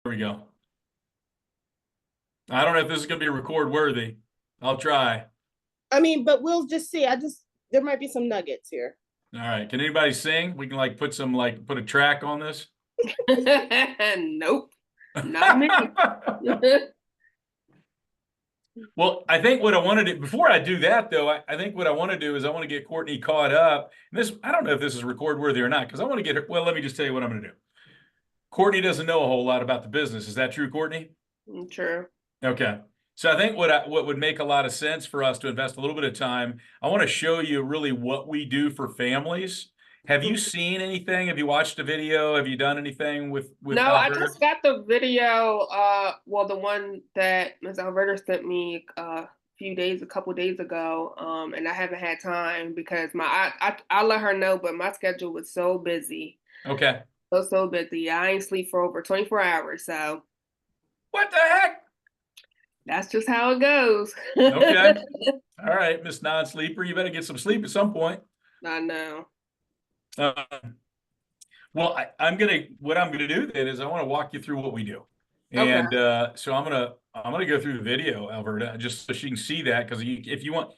we go. I don't know if this is going to be record worthy. I'll try. I mean, but we'll just see. There might be some nuggets here. All right. Can anybody sing? We can put a track on this. Nope, not me. Well, I think what I want to do before I do that, though, I think what I want to do is I want to get Courtney caught up. And this, I don't know if this is record worthy or not, because I want to get her. Well, let me just tell you what I'm going to do. Courtney doesn't know a whole lot about the business. Is that true, Courtney? True. Okay. So I think what would make a lot of sense for us to invest a little bit of time, I want to show you really what we do for families. Have you seen anything? Have you watched a video? Have you done anything with No, Alberta? I just got the video, well, the one that Ms. Alberta sent me a couple days ago, and I haven't had time because I let her know, but my schedule was so busy. Okay. So busy. I ain't sleep for over 24 hours, so What the heck? that's just how it goes. Okay. All right, Miss Non-Sleeper, you better get some sleep at some point. I know. Well, what I'm gonna do then is I want to walk you through what we do. Okay. And so I'm gonna go through the video, Alberta, just so she can see that, because if you want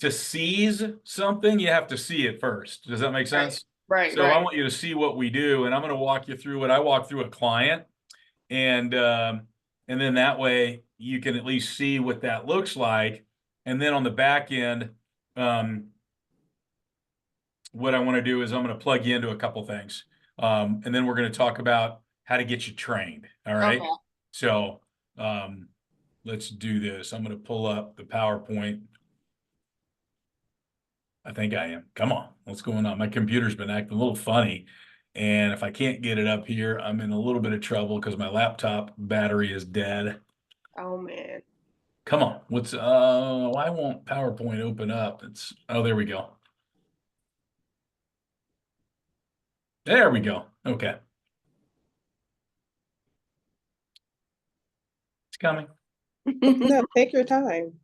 to seize something, you have to see it first. Does that make sense? Right, So I right. want you to see what we do, and I'm gonna walk you through what I walk through a client, and then that way you can at least see what that looks like. And then on the back end, what I want to do is I'm going to plug you into a couple things. And then we're going to talk about how to get you trained. All right. Okay. So let's do this. I'm going to pull up the PowerPoint. I think I am. Come on. What's going on? My computer's been acting a little funny. And if I can't get it up here, I'm in a little bit of trouble because my laptop battery is dead. Oh man. Come on. Why won't PowerPoint open up? There we go. There we go. Okay. It's coming. No, take your time.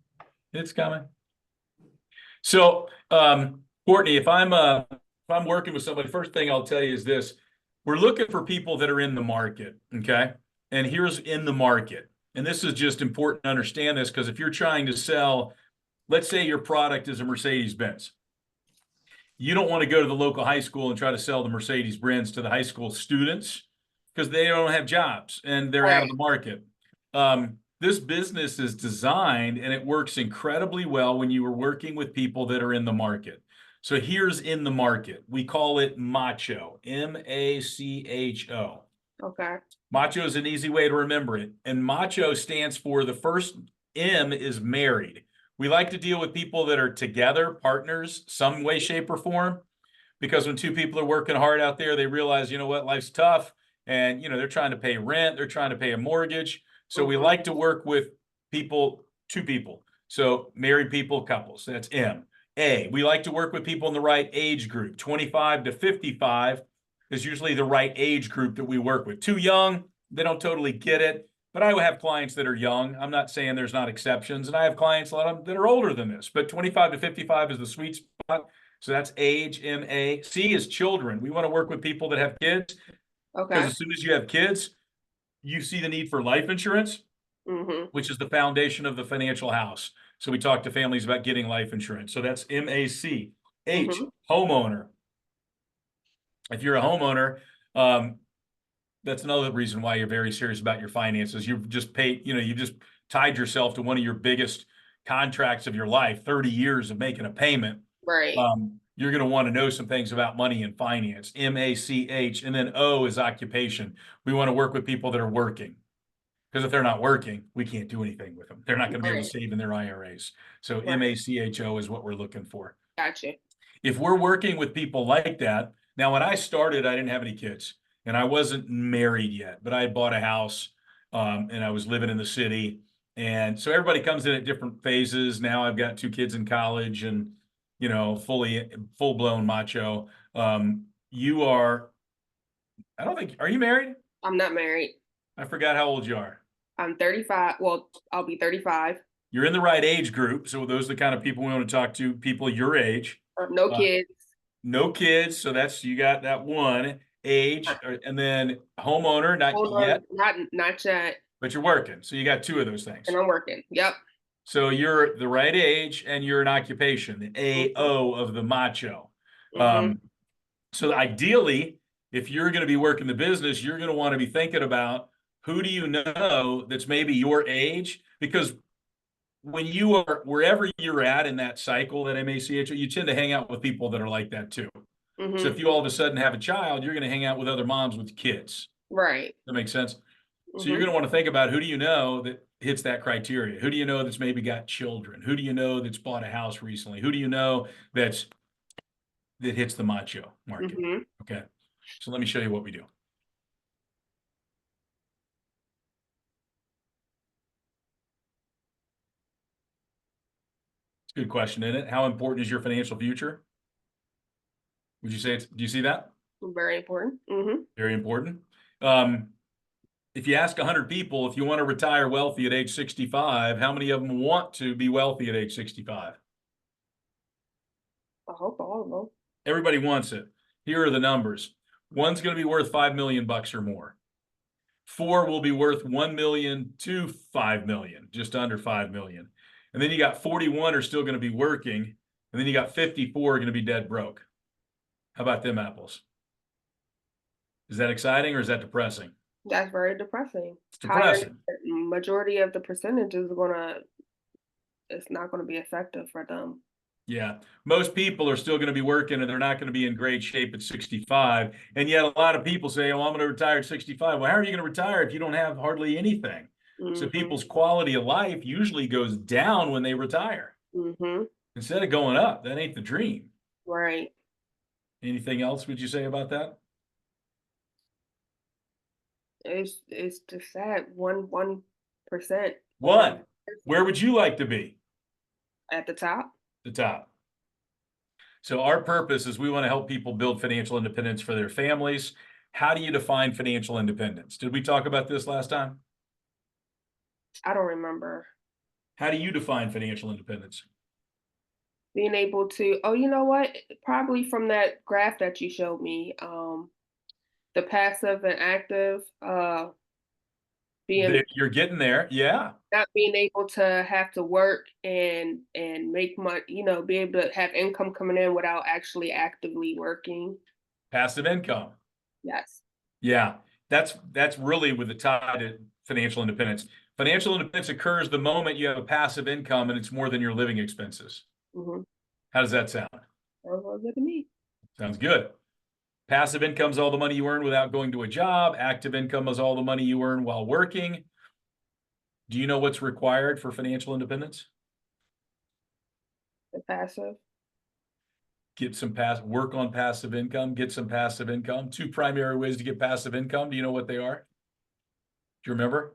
It's coming. So, Courtney, if I'm working with somebody, first thing I'll tell you is this: we're looking for people that are in the market. Okay. And here's in the market. And this is just important to understand this, because if you're trying to sell, let's say your product is a Mercedes-Benz. You don't want to go to the local high school and try to sell the Mercedes-Benz to the high school students, because they don't have jobs and they're out of the market. This business is designed and it works incredibly well when you are working with people that are in the market. So here's in the market. We call it MACHO, M-A-C-H-O. Okay. MACHO is an easy way to remember it. And MACHO stands for, the first M is married. We like to deal with people that are together, partners, some way, shape, or form, because when two people are working hard out there, they realize, you know what, life's tough, and they're trying to pay rent, they're trying to pay a mortgage. So we like to work with two people. So married people, couples, that's M. A, we like to work with people in the right age group. 25 to 55 is usually the right age group that we work with. Too young, they don't totally get it. But I have clients that are young. I'm not saying there's not exceptions. And I have clients, a lot of them, that are older than this. But 25 to 55 is the sweet spot. So that's age, M-A. C is children. We want to work with people that have kids. Okay. Because as soon as you have kids, you see the need for life insurance, which is the foundation of the financial house. So we talk to families about getting life insurance. So that's M-A-C. H, homeowner. If you're a homeowner, that's another reason why you're very serious about your finances. You've just you've just tied yourself to one of your biggest contracts of your life, 30 years of making a payment. Right. You're going to want to know some things about money and finance. M-A-C-H. And then O is occupation. We want to work with people that are working, because if they're not working, we can't do anything with them. They're not going to be able to save in their IRAs. So M-A-C-H-O is what we're looking for. Gotcha. If we're working with people like that, now when I started, I didn't have any kids and I wasn't married yet, but I had bought a house and I was living in the city. And so everybody comes in at different phases. Now I've got two kids in college and, full blown macho. Are you married? I'm not married. I forgot how old you are. I'm 35. Well, I'll be 35. You're in the right age group. So those are the kind of people we want to talk to, people your age. No kids. No kids. So you got that one. age, and then homeowner, not Hold on, yet, not yet, but you're working. So you got two of those things. and I'm working. Yep. So you're the right age and you're an occupation, the AO of the macho. So ideally, if you're going to be working the business, you're going to want to be thinking about who do you know that's maybe your age? Because when you are wherever you're at in that cycle, that MACHO, you tend to hang out with people that are like that too. So if you all of a sudden have a child, you're going to hang out with other moms with kids. Right. That makes sense. So you're going to want to think about who do you know that hits that criteria? Who do you know that's maybe got children? Who do you know that's bought a house recently? Who do you know that hits the macho market? Okay. So let me show you what we do. It's a good question, isn't it? How important is your financial future? Would you say do you see that? Very important. Very important. If you ask 100 people, if you want to retire wealthy at age 65, how many of them want to be wealthy at age 65? I hope all of them. Everybody wants it. Here are the numbers. One's going to be worth $5 million or more. 4 will be worth 1 million to 5 million, just under 5 million. And then you got 41 are still going to be working. And then you got 54 are going to be dead broke. How about them apples? Is that exciting or is that depressing? That's very depressing. It's depressing. Majority of the percentages it's not gonna be effective for them. Yeah, most people are still going to be working and they're not going to be in great shape at 65. And yet a lot of people say, oh, I'm going to retire at 65. Well, how are you going to retire if you don't have hardly anything? So people's quality of life usually goes down when they retire. Instead of going up. That ain't the dream. Right. Anything else would you say about that? It's just sad. 1%. One. Where would you like to be? At the top. The top. So our purpose is we want to help people build financial independence for their families. How do you define financial independence? Did we talk about this last time? I don't remember. How do you define financial independence? Being able to, oh, you know what? Probably from that graph that you showed me, the passive and active, You're getting there. Yeah. not being able to have to work and make money, be able to have income coming in without actually actively working. Passive income. Yes. Yeah. That's really with the tie to financial independence. Financial independence occurs the moment you have a passive income and it's more than your living expenses. How does that sound? Sounds good to me. Sounds good. Passive income is all the money you earn without going to a job. Active income is all the money you earn while working. Do you know what's required for financial independence? The passive. Work on passive income, get some passive income. 2 primary ways to get passive income. Do you know what they are? Do you remember?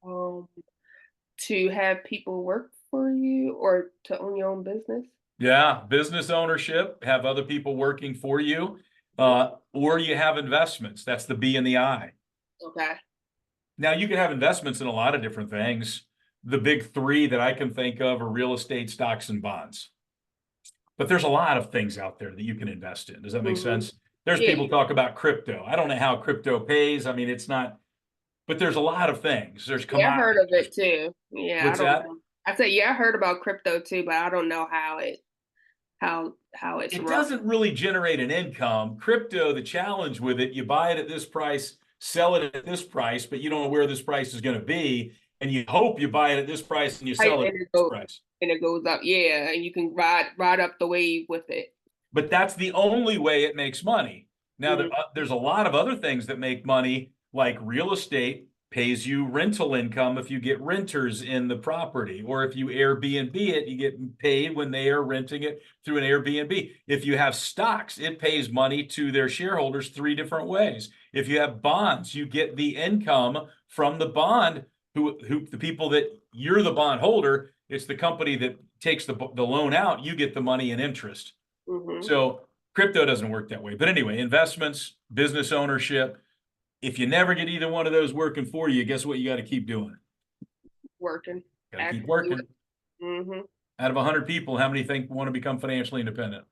To have people work for you or to own your own business. Yeah, business ownership, have other people working for you, or you have investments. That's the B and the I. Okay. Now you can have investments in a lot of different things. The big 3 that I can think of are real estate, stocks, and bonds. But there's a lot of things out there that you can invest in. Does that make sense? There's people talk about crypto. I don't know how crypto pays. I mean, it's not, but there's a lot of things. There's I heard of it too. Yeah. What's that? I said, yeah, I heard about crypto too, but I don't know how it's It run. doesn't really generate an income. Crypto, the challenge with it, you buy it at this price, sell it at this price, but you don't know where this price is going to be. And you hope you buy it at this price and you sell it at this price. And it goes up. Yeah. And you can ride up the wave with it. But that's the only way it makes money. Now, there's a lot of other things that make money, like real estate pays you rental income if you get renters in the property, or if you Airbnb it, you get paid when they are renting it through an Airbnb. If you have stocks, it pays money to their shareholders 3 different ways. If you have bonds, you get the income from the bond, who the people that you're the bond holder, it's the company that takes the loan out, you get the money and interest. So crypto doesn't work that way. But anyway, investments, business ownership. If you never get either one of those working for you, guess what you got to keep doing? Working. Got to keep working. Out of 100 people, how many think want to become financially independent?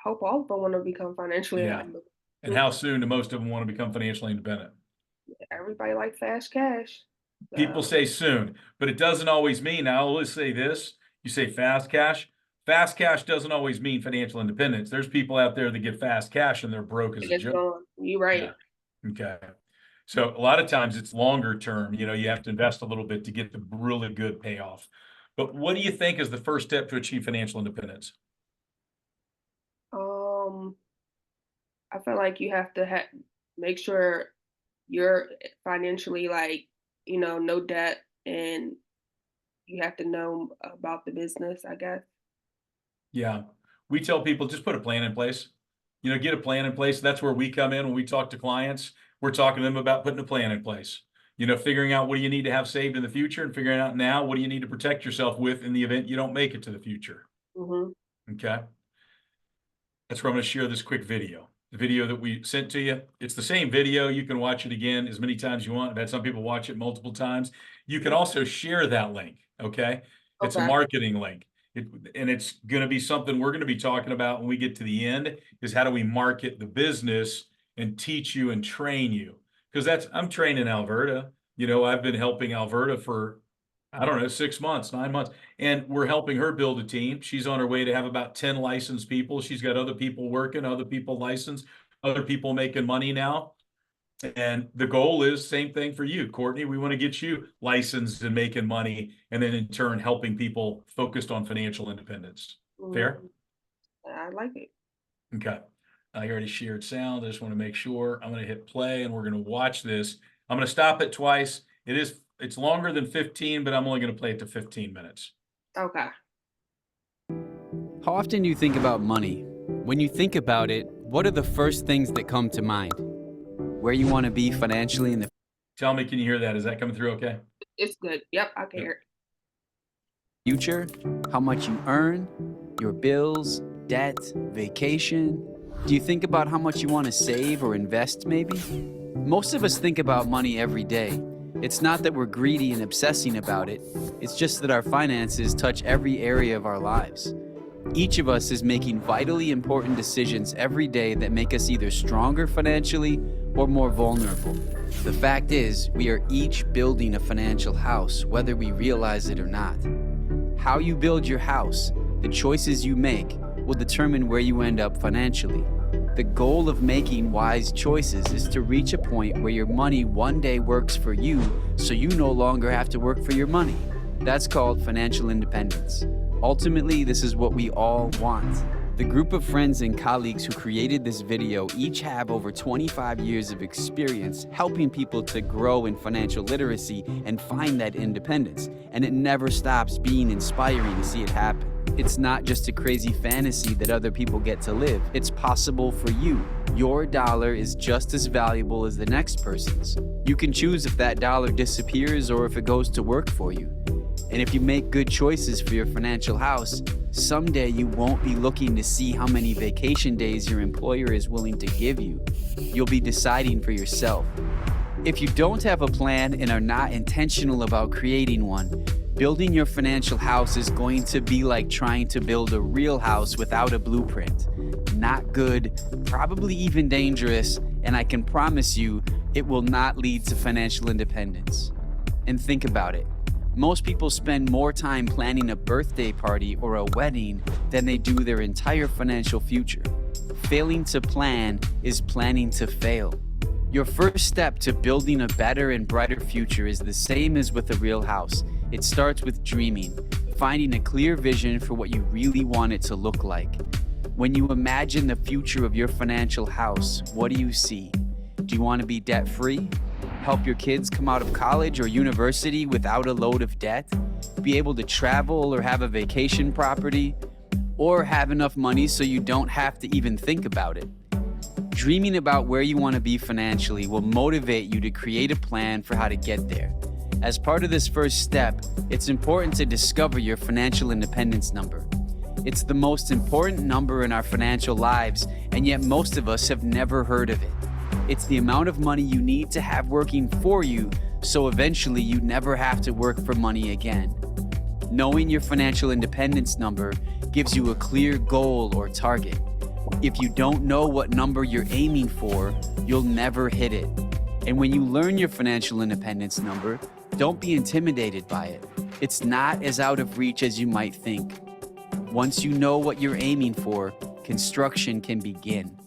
hope all of them want to become financially Yeah. independent. And how soon do most of them want to become financially independent? Everybody likes fast cash. People So, say soon, but it doesn't always mean. Now, let's say this, you say fast cash. Fast cash doesn't always mean financial independence. There's people out there that get fast cash and they're broke as a it's joke. gone. You're right. Yeah. Okay. So a lot of times it's longer term, you know, you have to invest a little bit to get the really good payoff. But what do you think is the first step to achieve financial independence? I feel like you have to make sure you're financially like, no debt, and you have to know about the business, I guess. Yeah. We tell people just put a plan in place. You know, get a plan in place. That's where we come in when we talk to clients. We're talking to them about putting a plan in place. You know, figuring out what do you need to have saved in the future and figuring out now what do you need to protect yourself with in the event you don't make it to the future. Hmm. Okay. That's where I'm going to share this quick video. The video that we sent to you. It's the same video. You can watch it again as many times you want. I've had some people watch it multiple times. You can also share that link. Okay. It's a Okay. marketing link. And it's going to be something we're going to be talking about when we get to the end is how do we market the business and teach you and train you? Because I'm training Alberta. You know, I've been helping Alberta for, I don't know, 6 months, 9 months, and we're helping her build a team. She's on her way to have about 10 licensed people. She's got other people working, other people licensed, other people making money now. And the goal is same thing for you, Courtney. We want to get you licensed and making money, and then in turn helping people focused on financial independence. Fair? I like it. Okay. I already shared sound. I just want to make sure. I'm going to hit play and we're going to watch this. I'm going to stop it twice. It's longer than 15, but I'm only going to play it to 15 minutes. Okay. How often do you think about money? When you think about it, what are the first things that come to mind? Where you want to be financially in the Tell me, can you hear that? Is that coming through okay? It's good. Yep, I can hear it. future? How much you earn? Your bills, debt, vacation? Do you think about how much you want to save or invest maybe? Most of us think about money every day. It's not that we're greedy and obsessing about it. It's just that our finances touch every area of our lives. Each of us is making vitally important decisions every day that make us either stronger financially or more vulnerable. The fact is, we are each building a financial house, whether we realize it or not. How you build your house, the choices you make, will determine where you end up financially. The goal of making wise choices is to reach a point where your money one day works for you, so you no longer have to work for your money. That's called financial independence. Ultimately, this is what we all want. The group of friends and colleagues who created this video each have over 25 years of experience helping people to grow in financial literacy and find that independence, and it never stops being inspiring to see it happen. It's not just a crazy fantasy that other people get to live. It's possible for you. Your dollar is just as valuable as the next person's. You can choose if that dollar disappears or if it goes to work for you. And if you make good choices for your financial house, someday you won't be looking to see how many vacation days your employer is willing to give you. You'll be deciding for yourself. If you don't have a plan and are not intentional about creating one, building your financial house is going to be like trying to build a real house without a blueprint. Not good, probably even dangerous, and I can promise you it will not lead to financial independence. And think about it. Most people spend more time planning a birthday party or a wedding than they do their entire financial future. Failing to plan is planning to fail. Your first step to building a better and brighter future is the same as with a real house. It starts with dreaming, finding a clear vision for what you really want it to look like. When you imagine the future of your financial house, what do you see? Do you want to be debt-free? Help your kids come out of college or university without a load of debt? Be able to travel or have a vacation property? Or have enough money so you don't have to even think about it? Dreaming about where you want to be financially will motivate you to create a plan for how to get there. As part of this first step, it's important to discover your financial independence number. It's the most important number in our financial lives, and yet most of us have never heard of it. It's the amount of money you need to have working for you, so eventually you never have to work for money again. Knowing your financial independence number gives you a clear goal or target. If you don't know what number you're aiming for, you'll never hit it. And when you learn your financial independence number, don't be intimidated by it. It's not as out of reach as you might think. Once you know what you're aiming for, construction can begin.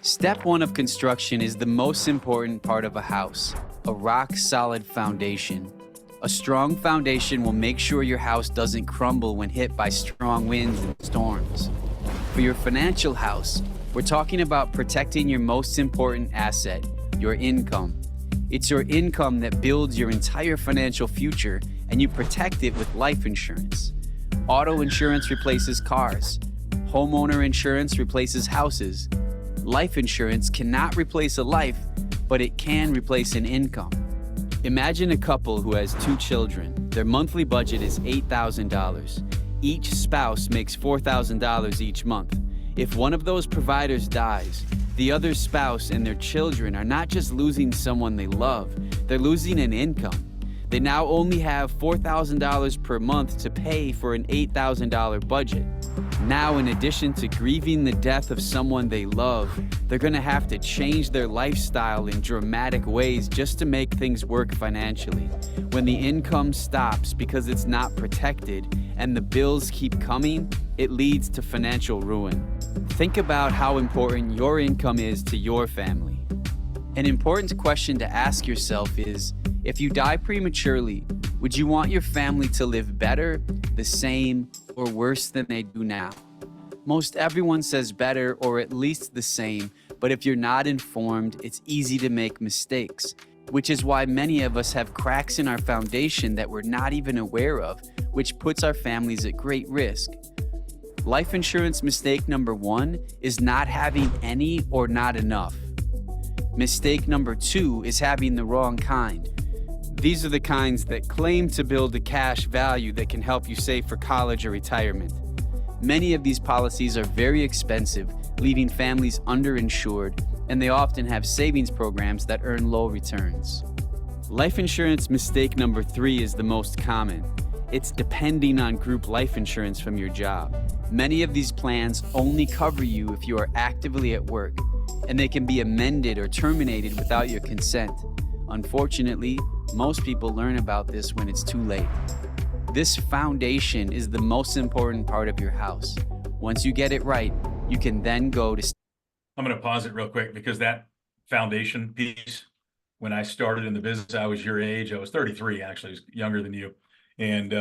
Step 1 of construction is the most important part of a house, a rock-solid foundation. A strong foundation will make sure your house doesn't crumble when hit by strong winds and storms. For your financial house, we're talking about protecting your most important asset, your income. It's your income that builds your entire financial future, and you protect it with life insurance. Auto insurance replaces cars. Homeowner insurance replaces houses. Life insurance cannot replace a life, but it can replace an income. Imagine a couple who has 2 children. Their monthly budget is $8,000. Each spouse makes $4,000 each month. If one of those providers dies, the other spouse and their children are not just losing someone they love, they're losing an income. They now only have $4,000 per month to pay for an $8,000 budget. Now, in addition to grieving the death of someone they love, they're going to have to change their lifestyle in dramatic ways just to make things work financially. When the income stops because it's not protected and the bills keep coming, it leads to financial ruin. Think about how important your income is to your family. An important question to ask yourself is, if you die prematurely, would you want your family to live better, the same, or worse than they do now? Most everyone says better or at least the same, but if you're not informed, it's easy to make mistakes, which is why many of us have cracks in our foundation that we're not even aware of, which puts our families at great risk. Life insurance mistake number 1 is not having any or not enough. Mistake number 2 is having the wrong kind. These are the kinds that claim to build a cash value that can help you save for college or retirement. Many of these policies are very expensive, leaving families underinsured, and they often have savings programs that earn low returns. Life insurance mistake number 3 is the most common. It's depending on group life insurance from your job. Many of these plans only cover you if you are actively at work, and they can be amended or terminated without your consent. Unfortunately, most people learn about this when it's too late. This foundation is the most important part of your house. Once you get it right, you can then go to... I'm going to pause it real quick because that foundation piece, when I started in the business, I was your age. I was 33, actually, I was younger than you. And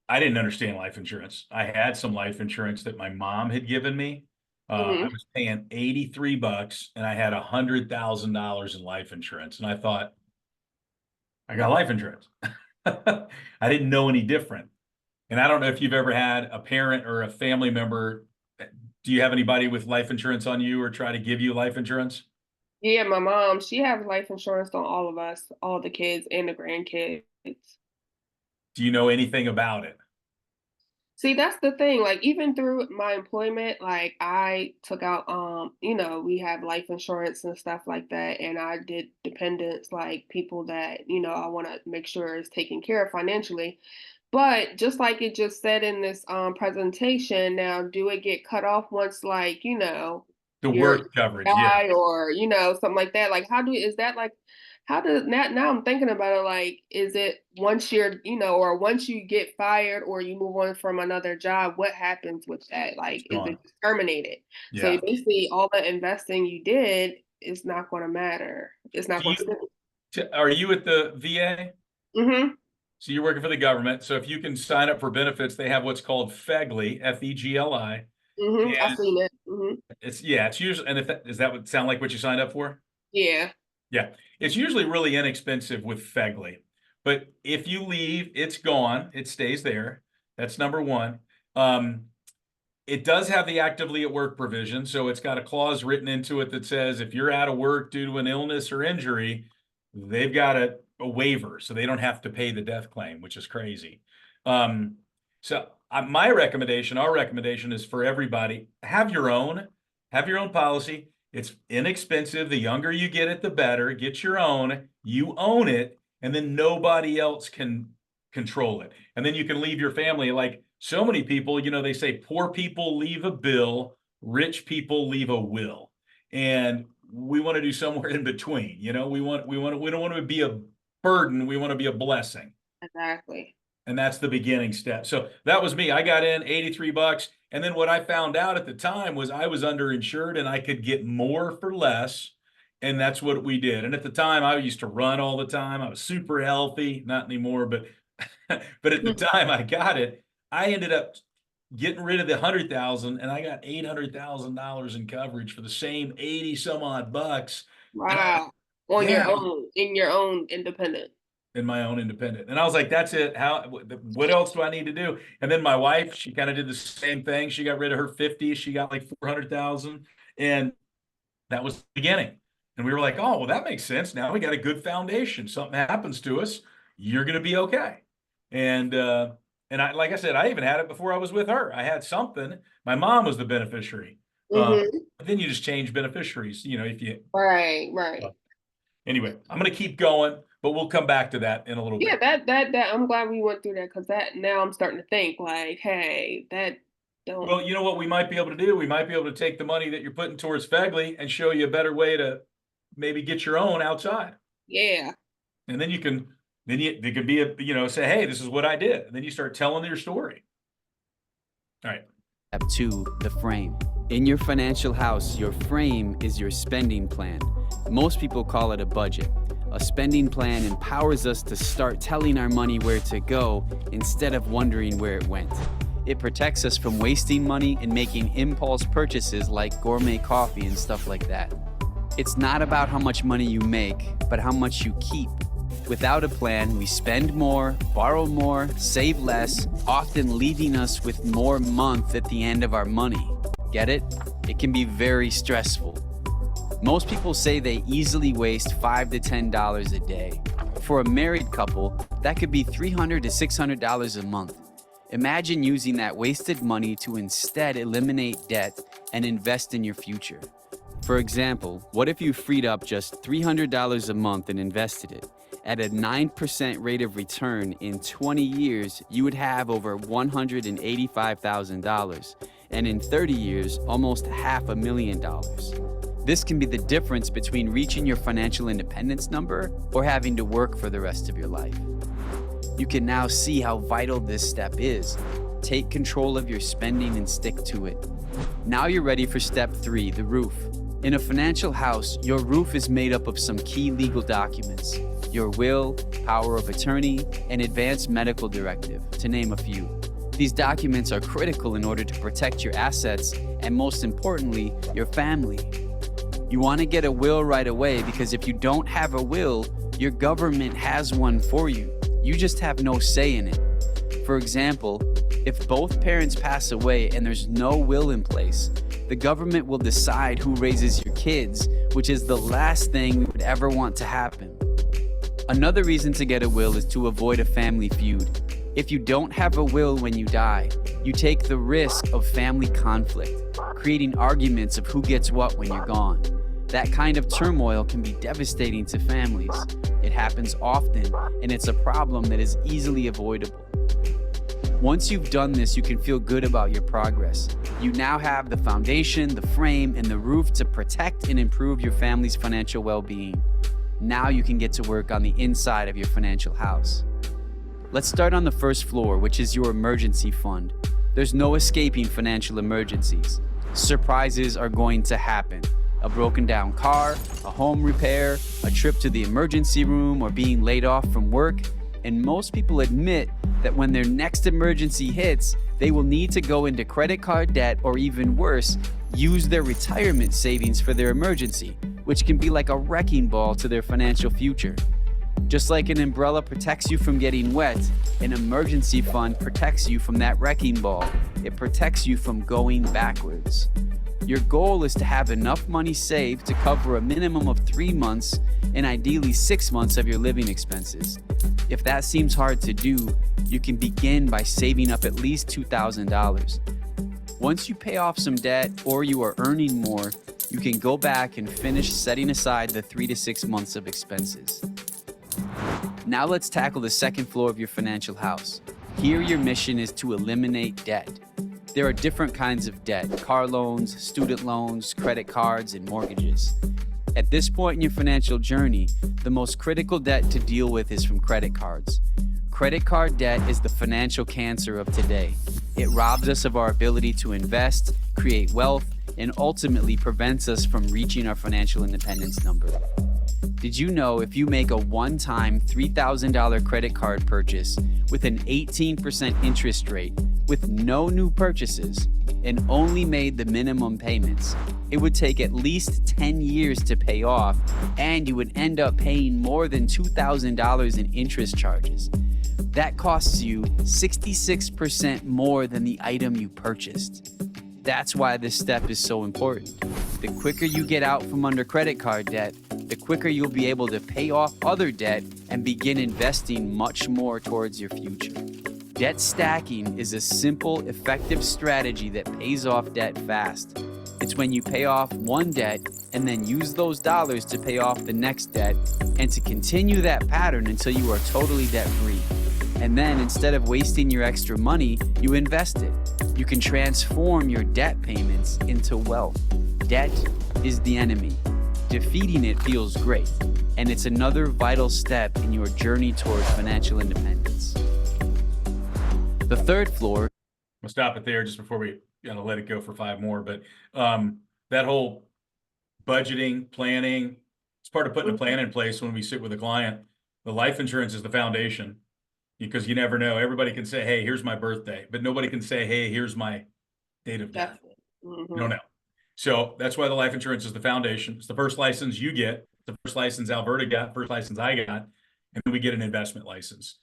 I didn't understand life insurance. I had some life insurance that my mom had given me. I was paying $83 and I had $100,000 in life insurance. And I thought, I got life insurance. I didn't know any different. And I don't know if you've ever had a parent or a family member. Do you have anybody with life insurance on you or try to give you life insurance? Yeah, my mom, she has life insurance on all of us, all the kids and the grandkids. Do you know anything about it? See, that's the thing. Like, even through my employment, like I took out, we have life insurance and stuff like that. And I did dependents, like people that, I want to make sure is taken care of financially. But just like it just said in this presentation, now, do it get cut off once, like, The your work coverage, yeah. guy or, something like that? Like, how does now I'm thinking about it, like, is it once you're, or once you get fired or you move on from another job, what happens with that? Like, is it terminated? Yeah. So basically all the investing you did is not going to matter. It's not going to. Are you at the VA? Mm-hmm. So you're working for the government. So if you can sign up for benefits, they have what's called FEGLI, F-E-G-L-I. Mm-hmm. I've seen it. Mm-hmm. It's usually, and does that would sound like what you signed up for? Yeah. Yeah. It's usually really inexpensive with FEGLI, but if you leave, it's gone. It stays there. That's number 1. It does have the actively at work provision. So it's got a clause written into it that says if you're out of work due to an illness or injury, they've got a waiver. So they don't have to pay the death claim, which is crazy. Our recommendation is for everybody, have your own policy. It's inexpensive. The younger you get it, the better. Get your own, you own it, and then nobody else can control it. And then you can leave your family. Like so many people, they say poor people leave a bill, rich people leave a will, and we want to do somewhere in between. You know, we don't want to be a burden. We want to be a blessing. Exactly. And that's the beginning step. So that was me. I got in $83. And then what I found out at the time was I was underinsured and I could get more for less. And that's what we did. And at the time I used to run all the time. I was super healthy, not anymore, but but at the time I got it, I ended up getting rid of the 100,000 and I got $800,000 in coverage for the same 80 some odd bucks. Wow. On Yeah. your own, in your own independent. In my own independent. And I was like, that's it. What else do I need to do? And then my wife, she kind of did the same thing. She got rid of her 50. She got like 400,000. And that was the beginning. And we were like, oh, well, that makes sense. Now we got a good foundation. Something happens to us, you're going to be okay. And I, like I said, I even had it before I was with her. I had something. My mom was the beneficiary. But then you just change beneficiaries, you know, if you. Right. Anyway, I'm going to keep going, but we'll come back to that in a little Yeah, bit. that I'm glad we went through that, because that now I'm starting to think like, hey, that don't. Well, you know what we might be able to do? We might be able to take the money that you're putting towards Fegley and show you a better way to maybe get your own outside. Yeah. And then you can, there could be say, hey, this is what I did. And then you start telling your story. All right. Step 2, the frame. In your financial house, your frame is your spending plan. Most people call it a budget. A spending plan empowers us to start telling our money where to go instead of wondering where it went. It protects us from wasting money and making impulse purchases like gourmet coffee and stuff like that. It's not about how much money you make, but how much you keep. Without a plan, we spend more, borrow more, save less, often leaving us with more month at the end of our money. Get it? It can be very stressful. Most people say they easily waste $5 to $10 a day. For a married couple, that could be $300 to $600 a month. Imagine using that wasted money to instead eliminate debt and invest in your future. For example, what if you freed up just $300 a month and invested it? At a 9% rate of return in 20 years, you would have over $185,000, and in 30 years, almost $500,000. This can be the difference between reaching your financial independence number or having to work for the rest of your life. You can now see how vital this step is. Take control of your spending and stick to it. Now you're ready for step 3, the roof. In a financial house, your roof is made up of some key legal documents: your will, power of attorney, and advance medical directive, to name a few. These documents are critical in order to protect your assets and, most importantly, your family. You want to get a will right away because if you don't have a will, your government has one for you. You just have no say in it. For example, if both parents pass away and there's no will in place, the government will decide who raises your kids, which is the last thing we would ever want to happen. Another reason to get a will is to avoid a family feud. If you don't have a will when you die, you take the risk of family conflict, creating arguments of who gets what when you're gone. That kind of turmoil can be devastating to families. It happens often, and it's a problem that is easily avoidable. Once you've done this, you can feel good about your progress. You now have the foundation, the frame, and the roof to protect and improve your family's financial well-being. Now you can get to work on the inside of your financial house. Let's start on the first floor, which is your emergency fund. There's no escaping financial emergencies. Surprises are going to happen. A broken down car, a home repair, a trip to the emergency room, or being laid off from work. And most people admit that when their next emergency hits, they will need to go into credit card debt or even worse, use their retirement savings for their emergency, which can be like a wrecking ball to their financial future. Just like an umbrella protects you from getting wet, an emergency fund protects you from that wrecking ball. It protects you from going backwards. Your goal is to have enough money saved to cover a minimum of 3 months and ideally 6 months of your living expenses. If that seems hard to do, you can begin by saving up at least $2,000. Once you pay off some debt or you are earning more, you can go back and finish setting aside the 3 to 6 months of expenses. Now let's tackle the second floor of your financial house. Here your mission is to eliminate debt. There are different kinds of debt: car loans, student loans, credit cards, and mortgages. At this point in your financial journey, the most critical debt to deal with is from credit cards. Credit card debt is the financial cancer of today. It robs us of our ability to invest, create wealth, and ultimately prevents us from reaching our financial independence number. Did you know if you make a one-time $3,000 credit card purchase with an 18% interest rate with no new purchases and only made the minimum payments, it would take at least 10 years to pay off, and you would end up paying more than $2,000 in interest charges? That costs you 66% more than the item you purchased. That's why this step is so important. The quicker you get out from under credit card debt, the quicker you'll be able to pay off other debt and begin investing much more towards your future. Debt stacking is a simple, effective strategy that pays off debt fast. It's when you pay off one debt and then use those dollars to pay off the next debt, and to continue that pattern until you are totally debt-free. And then, instead of wasting your extra money, you invest it. You can transform your debt payments into wealth. Debt is the enemy. Defeating it feels great, and it's another vital step in your journey towards financial independence. The third floor. We'll stop it there just before we let it go for 5 more. But that whole budgeting, planning, it's part of putting a plan in place when we sit with a client. The life insurance is the foundation, because you never know. Everybody can say, hey, here's my birthday, but nobody can say, hey, here's my date of death. You don't know. So that's why the life insurance is the foundation. It's the first license you get, the first license Alberta got, first license I got, and then we get an investment license.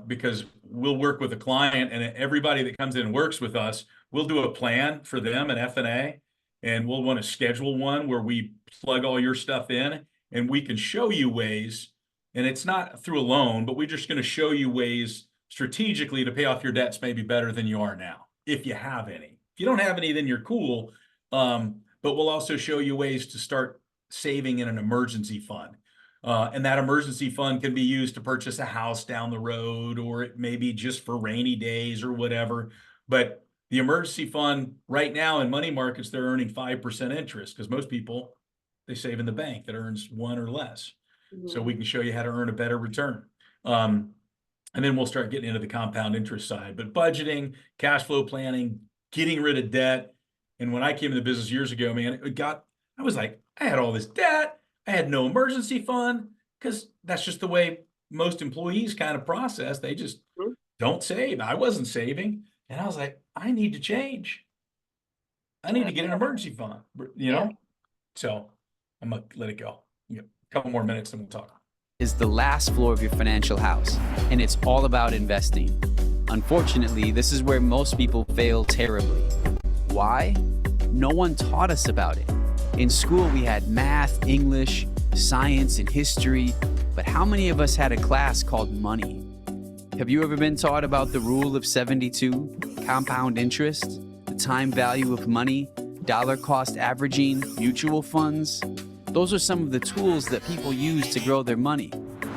Because we'll work with a client, and everybody that comes in and works with us, we'll do a plan for them, an F&A, and we'll want to schedule one where we plug all your stuff in, and we can show you ways. And it's not through a loan, but we're just going to show you ways strategically to pay off your debts maybe better than you are now, if you have any. If you don't have any, then you're cool. But we'll also show you ways to start saving in an emergency fund. And that emergency fund can be used to purchase a house down the road, or it may be just for rainy days or whatever. But the emergency fund right now in money markets, they're earning 5% interest, because most people, they save in the bank that earns 1 or less. So we can show you how to earn a better return. And then we'll start getting into the compound interest side. But budgeting, cash flow planning, getting rid of debt. And when I came into the business years ago, man, I was like, I had all this debt. I had no emergency fund, because that's just the way most employees kind of process. They just don't save. I wasn't saving. And I was like, I need to change. I need to get an emergency fund, So I'm going to let it go. Couple more minutes and we'll talk. Is the last floor of your financial house, and it's all about investing. Unfortunately, this is where most people fail terribly. Why? No one taught us about it. In school, we had math, English, science, and history, but how many of us had a class called money? Have you ever been taught about the rule of 72, compound interest, the time value of money, dollar cost averaging, mutual funds? Those are some of the tools that people use to grow their money.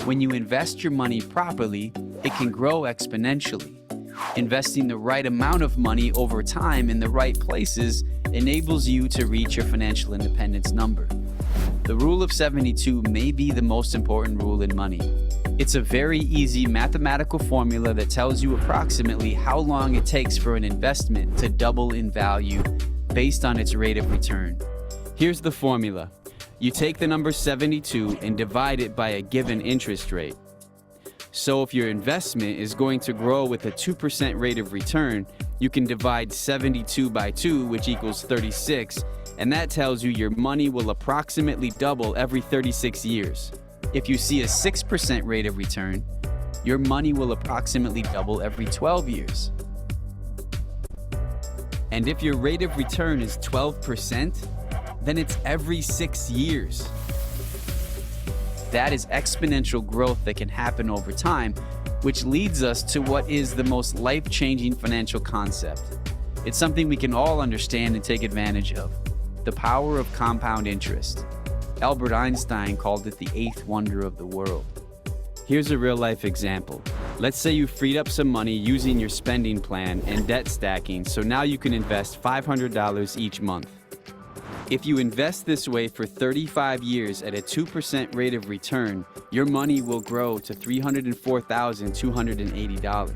When you invest your money properly, it can grow exponentially. Investing the right amount of money over time in the right places enables you to reach your financial independence number. The rule of 72 may be the most important rule in money. It's a very easy mathematical formula that tells you approximately how long it takes for an investment to double in value based on its rate of return. Here's the formula. You take the number 72 and divide it by a given interest rate. So if your investment is going to grow with a 2% rate of return, you can divide 72 by 2, which equals 36, and that tells you your money will approximately double every 36 years. If you see a 6% rate of return, your money will approximately double every 12 years. And if your rate of return is 12%, then it's every 6 years. That is exponential growth that can happen over time, which leads us to what is the most life-changing financial concept. It's something we can all understand and take advantage of: the power of compound interest. Albert Einstein called it the 8th wonder of the world. Here's a real-life example. Let's say you freed up some money using your spending plan and debt stacking, so now you can invest $500 each month. If you invest this way for 35 years at a 2% rate of return, your money will grow to $304,280.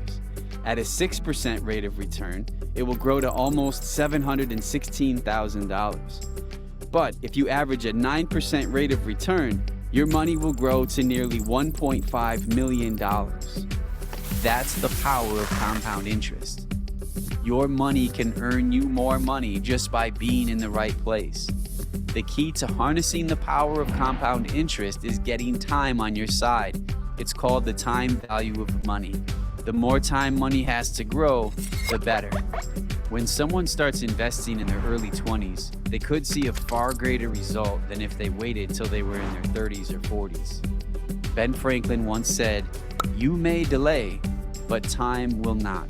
At a 6% rate of return, it will grow to almost $716,000. But if you average a 9% rate of return, your money will grow to nearly $1.5 million. That's the power of compound interest. Your money can earn you more money just by being in the right place. The key to harnessing the power of compound interest is getting time on your side. It's called the time value of money. The more time money has to grow, the better. When someone starts investing in their early 20s, they could see a far greater result than if they waited till they were in their 30s or 40s. Ben Franklin once said, "You may delay, but time will not."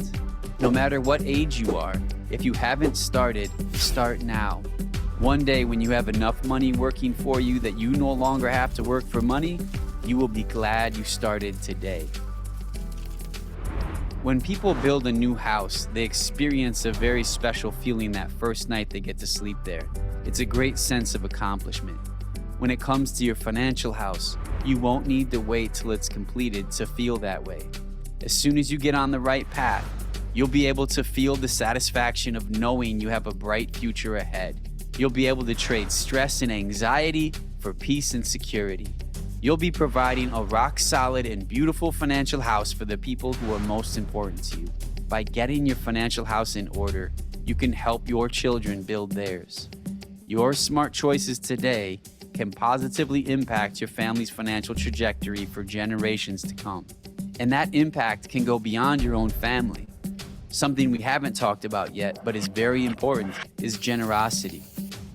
No matter what age you are, if you haven't started, start now. One day when you have enough money working for you that you no longer have to work for money, you will be glad you started today. When people build a new house, they experience a very special feeling that first night they get to sleep there. It's a great sense of accomplishment. When it comes to your financial house, you won't need to wait till it's completed to feel that way. As soon as you get on the right path, you'll be able to feel the satisfaction of knowing you have a bright future ahead. You'll be able to trade stress and anxiety for peace and security. You'll be providing a rock-solid and beautiful financial house for the people who are most important to you. By getting your financial house in order, you can help your children build theirs. Your smart choices today can positively impact your family's financial trajectory for generations to come. And that impact can go beyond your own family. Something we haven't talked about yet, but is very important, is generosity.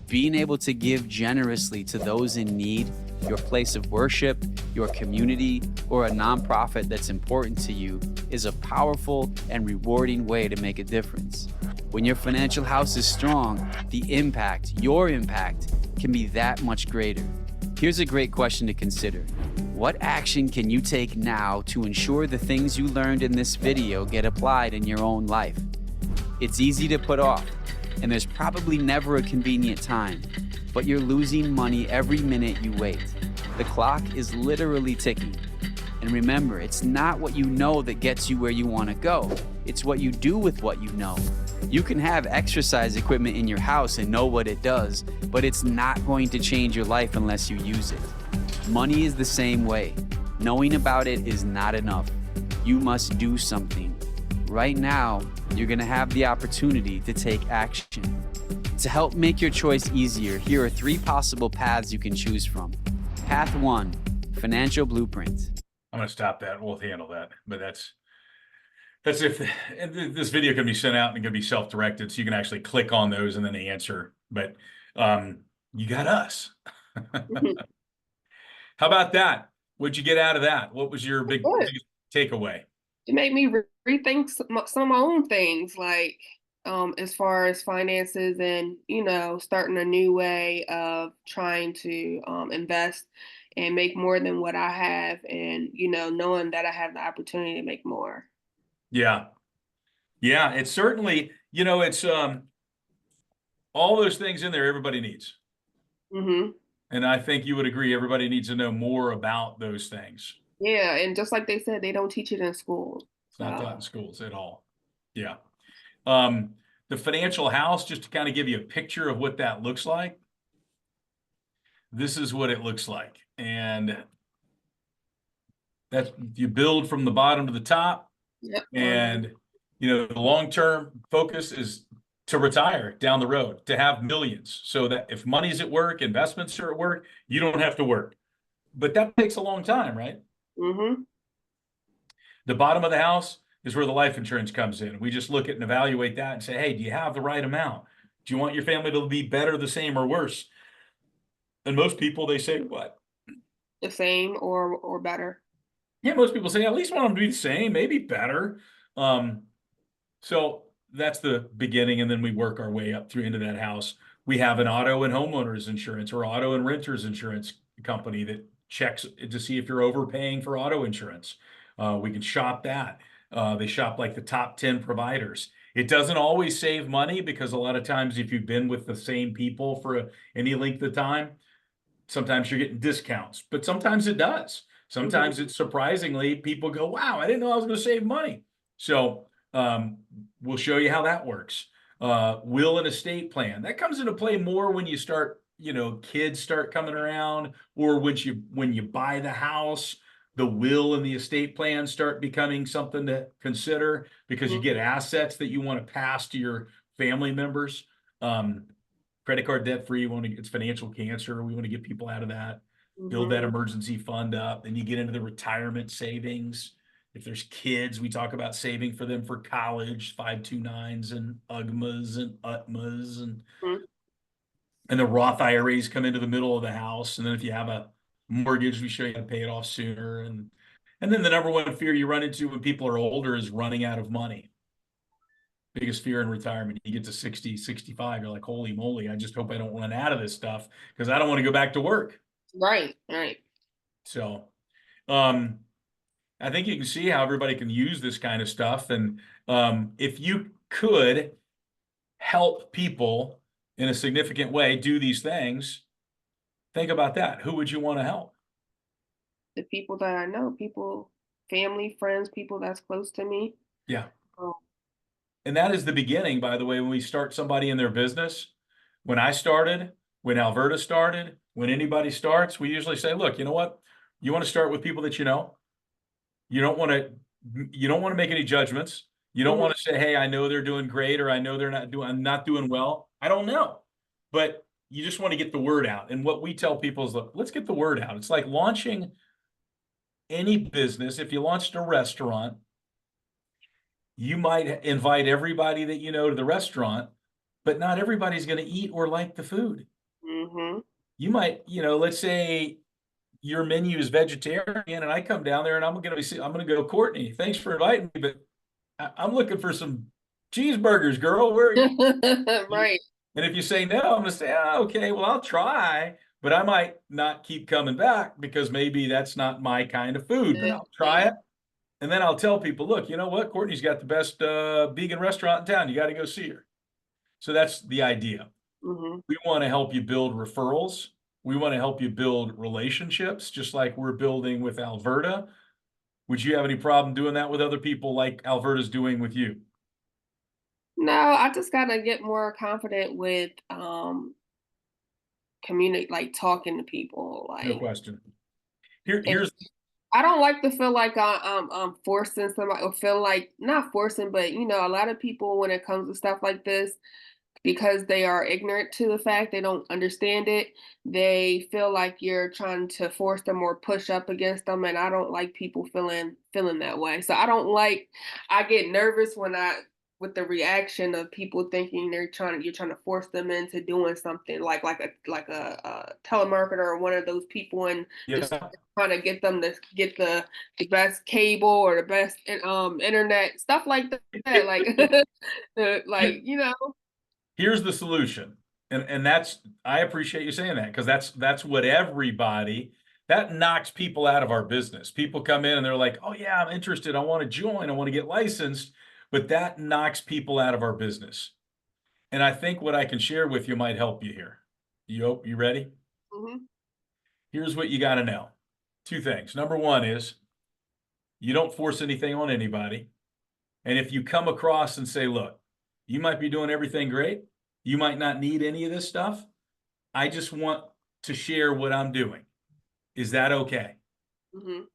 Being able to give generously to those in need, your place of worship, your community, or a nonprofit that's important to you is a powerful and rewarding way to make a difference. When your financial house is strong, the impact, your impact, can be that much greater. Here's a great question to consider. What action can you take now to ensure the things you learned in this video get applied in your own life? It's easy to put off, and there's probably never a convenient time, but you're losing money every minute you wait. The clock is literally ticking. And remember, it's not what you know that gets you where you want to go. It's what you do with what you know. You can have exercise equipment in your house and know what it does, but it's not going to change your life unless you use it. Money is the same way. Knowing about it is not enough. You must do something. Right now, you're going to have the opportunity to take action. To help make your choice easier, here are 3 possible paths you can choose from. Path 1, financial blueprint. I'm going to stop that. We'll handle that. But that's if this video can be sent out and it can be self-directed, so you can actually click on those and then answer. But you got us. How about that? What'd you get out of that? What was your biggest takeaway? It made me rethink some of my own things, like as far as finances and, starting a new way of trying to invest and make more than what I have, and, knowing that I have the opportunity to make more. Yeah. Yeah, it's certainly, it's all those things in there everybody needs. Mm-hmm. And I think you would agree, everybody needs to know more about those things. Yeah, and just like they said, they don't teach it in school. It's not taught in schools at all. Yeah. The financial house, just to kind of give you a picture of what that looks like. This is what it looks like. And that's, you build from the bottom to the top. Yep. And, the long-term focus is to retire down the road, to have millions, so that if money's at work, investments are at work, you don't have to work. But that takes a long time, right? Mm-hmm. The bottom of the house is where the life insurance comes in. We just look at and evaluate that and say, hey, do you have the right amount? Do you want your family to be better, the same, or worse? And most people, they say what? The same or better. Yeah, most people say, at least want them to be the same, maybe better. So that's the beginning, and then we work our way up through into that house. We have an auto and homeowners insurance or auto and renters insurance company that checks to see if you're overpaying for auto insurance. We can shop that. They shop like the top 10 providers. It doesn't always save money because a lot of times if you've been with the same people for any length of time, sometimes you're getting discounts, but sometimes it does. Sometimes it's surprisingly, people go, wow, I didn't know I was going to save money. So we'll show you how that works. Will and estate plan. That comes into play more when you start, kids start coming around, or when you buy the house, the will and the estate plan start becoming something to consider because you get assets that you want to pass to your family members. Credit card debt free, it's financial cancer. We want to get people out of that, build that emergency fund up. Then you get into the retirement savings. If there's kids, we talk about saving for them for college, 529s and UGMAs and UTMAs and the Roth IRAs come into the middle of the house. And then if you have a mortgage, we show you how to pay it off sooner. And then the number one fear you run into when people are older is running out of money. Biggest fear in retirement. You get to 60, 65, you're like, holy moly, I just hope I don't run out of this stuff because I don't want to go back to work. Right. So I think you can see how everybody can use this kind of stuff. And if you could help people in a significant way do these things, think about that. Who would you want to help? The people that I know, people, family, friends, people that's close to me. Yeah. And that is the beginning, by the way, when we start somebody in their business. When I started, when Alverta started, when anybody starts, we usually say, look, you know what? You want to start with people that you know. You don't want to make any judgments. You don't want to say, hey, I know they're doing great, or I know I'm not doing well. I don't know. But you just want to get the word out. And what we tell people is, look, let's get the word out. It's like launching any business. If you launched a restaurant, you might invite everybody that you know to the restaurant, but not everybody's going to eat or like the food. You might, let's say your menu is vegetarian and I come down there and I'm going to go, Courtney, thanks for inviting me, but I'm looking for some cheeseburgers, girl. Where are you? Right. And if you say no, I'm going to say, oh, okay, well, I'll try, but I might not keep coming back because maybe that's not my kind of food, but I'll try it. And then I'll tell people, look, you know what? Courtney's got the best vegan restaurant in town. You got to go see her. So that's the idea. We want to help you build referrals. We want to help you build relationships, just like we're building with Alverta. Would you have any problem doing that with other people like Alverta's doing with you? No, I just got to get more confident with community, like talking to people. Like, no question. Here's I don't like to feel like I'm forcing somebody, or feel like not forcing, but a lot of people when it comes to stuff like this, because they are ignorant to the fact, they don't understand it, they feel like you're trying to force them or push up against them, and I don't like people feeling that way. So I get nervous with the reaction of people thinking you're trying to force them into doing something like a telemarketer or one of those people, and just trying to get them to get the best cable or the best internet, stuff like that, like Here's the solution. And I appreciate you saying that, because that's what that knocks people out of our business. People come in and they're like, oh yeah, I'm interested. I want to join. I want to get licensed. But that knocks people out of our business. And I think what I can share with you might help you here. You ready? Here's what you got to know. 2 things. Number 1 is you don't force anything on anybody. And if you come across and say, look, you might be doing everything great. You might not need any of this stuff. I just want to share what I'm doing. Is that okay? And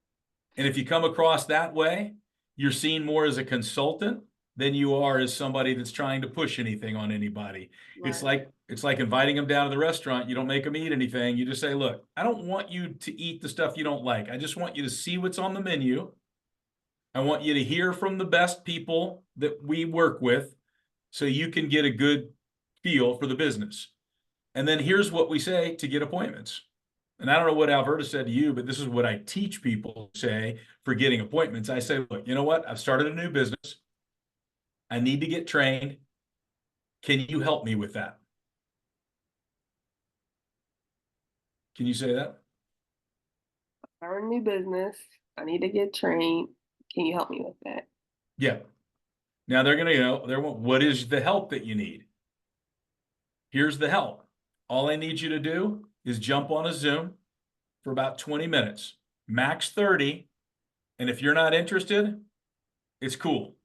if you come across that way, you're seen more as a consultant than you are as somebody that's trying to push anything on anybody. Right. It's like inviting them down to the restaurant. You don't make them eat anything. You just say, look, I don't want you to eat the stuff you don't like. I just want you to see what's on the menu. I want you to hear from the best people that we work with so you can get a good feel for the business. And then here's what we say to get appointments. And I don't know what Alverta said to you, but this is what I teach people to say for getting appointments. I say, look, you know what? I've started a new business. I need to get trained. Can you help me with that? Can you say that? I'm a new business. I need to get trained. Can you help me with that? Yeah. Now they're gonna go, what is the help that you need? Here's the help. All I need you to do is jump on a Zoom for about 20 minutes, max 30. And if you're not interested, it's cool.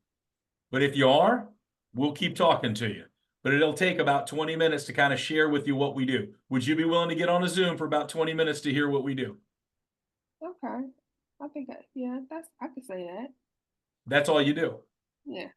But if you are, we'll keep talking to you. But it'll take about 20 minutes to kind of share with you what we do. Would you be willing to get on a Zoom for about 20 minutes to hear what we do? Okay. I think I could say that. That's all you do. Yeah.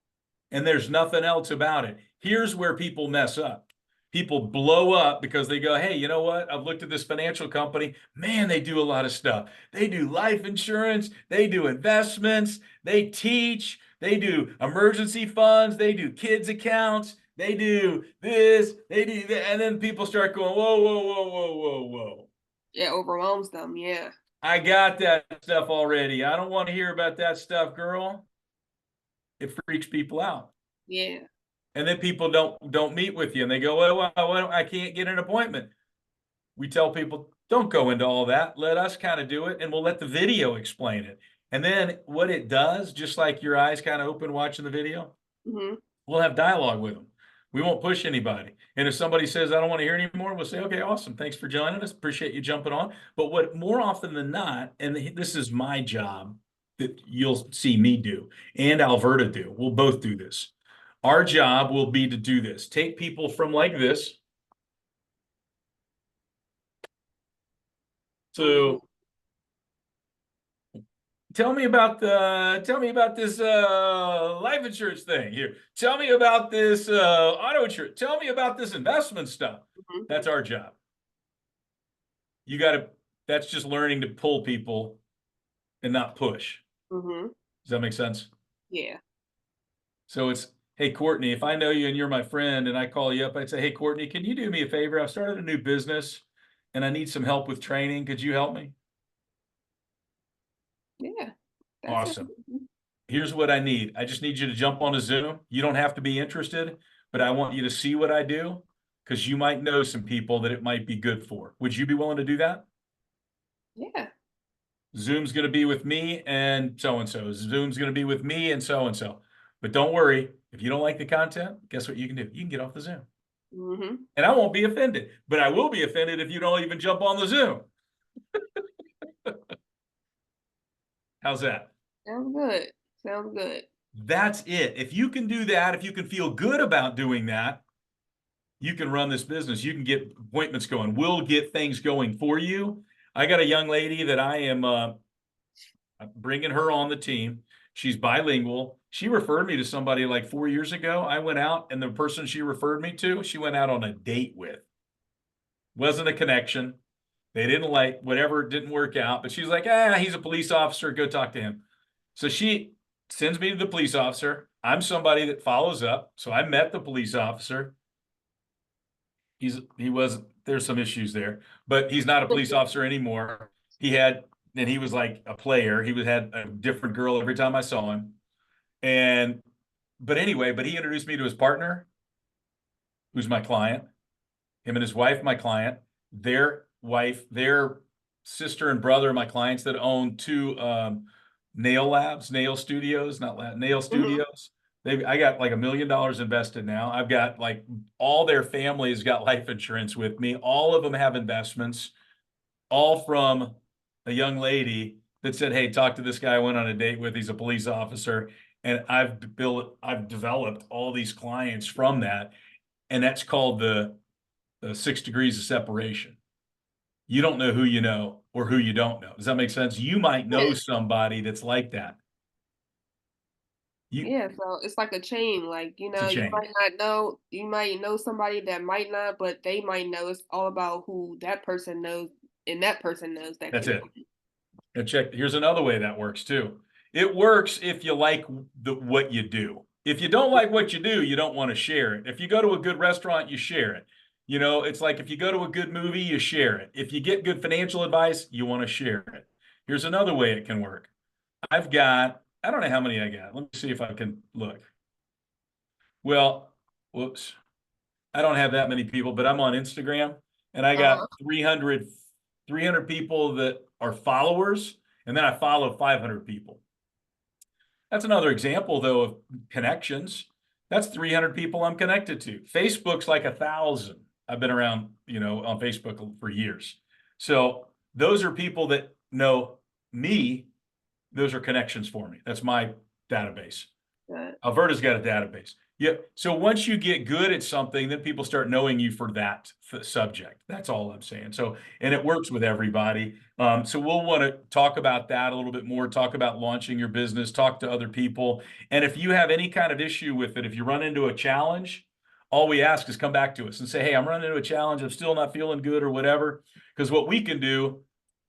And there's nothing else about it. Here's where people mess up. People blow up because they go, hey, you know what? I've looked at this financial company. Man, they do a lot of stuff. They do life insurance. They do investments. They teach. They do emergency funds. They do kids accounts. They do this. They do that. And then people start going, whoa, whoa, whoa, whoa, whoa, whoa. It overwhelms them. Yeah. I got that stuff already. I don't want to hear about that stuff, girl. It freaks people out. Yeah. And then people don't meet with you and they go, well, I can't get an appointment. We tell people, don't go into all that. Let us kind of do it and we'll let the video explain it. And then what it does, just like your eyes kind of open watching the video, Mm-hmm. we'll have dialogue with them. We won't push anybody. And if somebody says, I don't want to hear anymore, we'll say, okay, awesome. Thanks for joining us. Appreciate you jumping on. But what more often than not, and this is my job that you'll see me do and Alberta do, we'll both do this. Our job will be to do this. Take people from like this to tell me about this life insurance thing here. Tell me about this auto insurance. Tell me about this investment stuff. Mm-hmm. That's our job. That's just learning to pull people and not push. Mm-hmm. Does that make sense? Yeah. So it's, hey, Courtney, if I know you and you're my friend and I call you up, I'd say, hey, Courtney, can you do me a favor? I've started a new business and I need some help with training. Could you help me? Yeah. Awesome. Here's what I need. I just need you to jump on a Zoom. You don't have to be interested, but I want you to see what I do because you might know some people that it might be good for. Would you be willing to do that? Yeah. Zoom's going to be with me and so-and-so. Zoom's going to be with me and so-and-so. But don't worry, if you don't like the content, guess what you can do? You can get off the Zoom. Mm-hmm. And I won't be offended, but I will be offended if you don't even jump on the Zoom. How's that? Sounds good. Sounds good. That's it. If you can do that, if you can feel good about doing that, you can run this business. You can get appointments going. We'll get things going for you. I got a young lady that I am bringing her on the team. She's bilingual. She referred me to somebody like 4 years ago. I went out and the person she referred me to, she went out on a date with. Wasn't a connection. They didn't like whatever, didn't work out, but she's like, he's a police officer. Go talk to him. So she sends me to the police officer. I'm somebody that follows up. So I met the police officer. There's some issues there, but he's not a police officer anymore. He was like a player. He had a different girl every time I saw him. But he introduced me to his partner, who's my client, him and his wife, my client, their wife, their sister and brother, my clients that own two nail studios. I got like $1 million invested now. I've got like all their families got life insurance with me. All of them have investments, all from a young lady that said, hey, talk to this guy I went on a date with. He's a police officer. And I've developed all these clients from that. And that's called the 6 degrees of separation. You don't know who you know or who you don't know. Does that make sense? You might know somebody that's like that. Yeah, so it's like a chain. Like, you might know somebody that might not, but they might know. It's all about who that person knows, and that person knows that. That's it. And check. Here's another way that works too. It works if you like what you do. If you don't like what you do, you don't want to share it. If you go to a good restaurant, you share it. You know, it's like if you go to a good movie, you share it. If you get good financial advice, you want to share it. Here's another way it can work. I don't know how many I got. Let me see if I can look. Well, whoops. I don't have that many people, but I'm on Instagram and I got 300 people that are followers. And then I follow 500 people. That's another example though of connections. That's 300 people I'm connected to. Facebook's like 1,000. I've been around, on Facebook for years. So those are people that know me. Those are connections for me. That's my database. Good. Alberta's got a database. Yeah. So once you get good at something, then people start knowing you for that subject. That's all I'm saying. So, and it works with everybody. So we'll want to talk about that a little bit more, talk about launching your business, talk to other people. And if you have any kind of issue with it, if you run into a challenge, all we ask is come back to us and say, hey, I'm running into a challenge. I'm still not feeling good or whatever. Because what we can do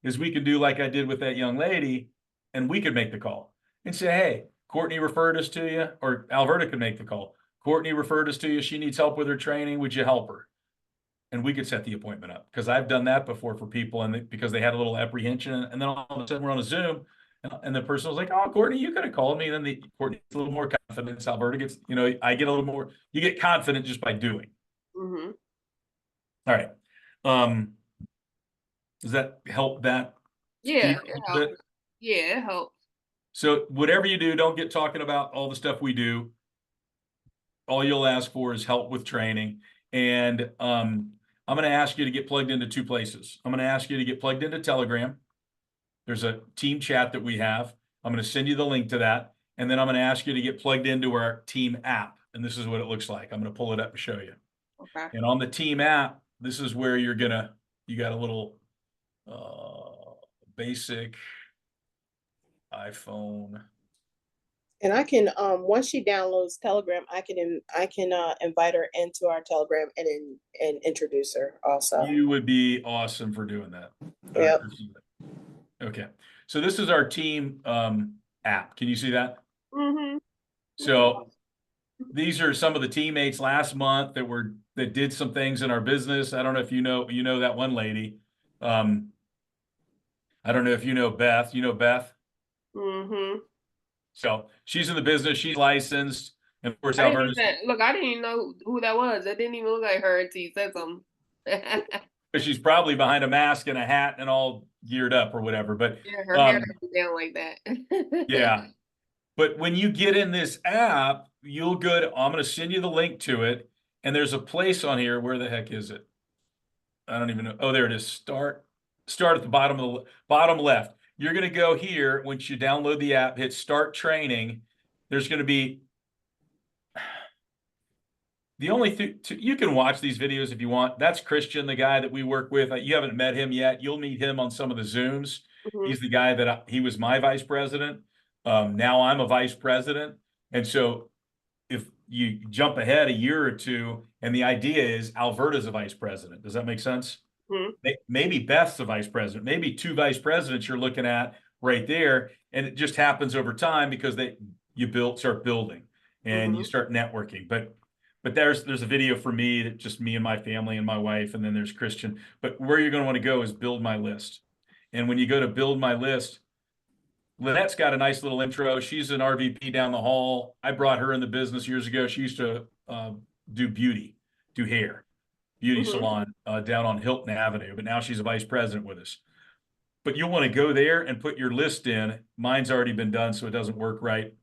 is we can do like I did with that young lady, and we could make the call and say, hey, Courtney referred us to you, or Alberta could make the call. Courtney referred us to you. She needs help with her training. Would you help her? And we could set the appointment up, because I've done that before for people, and because they had a little apprehension, and then all of a sudden we're on a Zoom, and the person was like, "Oh, Courtney, you could have called me." And then Courtney gets a little more confidence. Alberta gets, I get a little more. You get confident just by doing. Mm-hmm. All right. Does that help that? Yeah, feel it a bit? helps. Yeah, it helps. So whatever you do, don't get talking about all the stuff we do. All you'll ask for is help with training. And I'm going to ask you to get plugged into 2 places. I'm going to ask you to get plugged into Telegram. There's a team chat that we have. I'm going to send you the link to that. And then I'm going to ask you to get plugged into our team app. And this is what it looks like. I'm going to pull it up and show you. Okay. And on the team app, this is where you got a little basic iPhone. And I can, once she downloads Telegram, I can invite her into our Telegram and introduce her also. You would be awesome for doing that. Yep. Okay. So this is our team app. Can you see that? Mm-hmm. So these are some of the teammates last month that did some things in our business. I don't know if you know that one lady. I don't know if you know Beth. You know Beth? Mm-hmm. So she's in the business. She's licensed. And of course, I didn't Alberta's, even, I didn't even know who that was. It didn't even look like her until you said something. she's probably behind a mask and a hat and all geared up or whatever. But Yeah, her hair doesn't down like that. yeah. But when you get in this app, you'll go to, I'm going to send you the link to it. And there's a place on here. Where the heck is it? I don't even know. Oh, there it is. Start at the bottom left. You're going to go here. Once you download the app, hit start training. There's going to be the only thing you can watch these videos if you want. That's Christian, the guy that we work with. You haven't met him yet. You'll meet him on some of the Zooms. Mhm. He's the guy that he was my vice president. Now I'm a vice president. And so if you jump ahead a year or two, and the idea is Alberta's a vice president. Does that make sense? Mhm. Maybe Beth's the vice president. Maybe 2 vice presidents you're looking at right there. And it just happens over time because you start building and you start networking. But there's a video for me, that just me and my family and my wife, and then there's Christian. But where you're going to want to go is build my list. And when you go to build my list, Lynette's got a nice little intro. She's an RVP down the hall. I brought her in the business years ago. She used to do hair, beauty salon down on Hilton Avenue, but now she's a vice president with us. But you'll want to go there and put your list in. Mine's already been done, so it doesn't work right.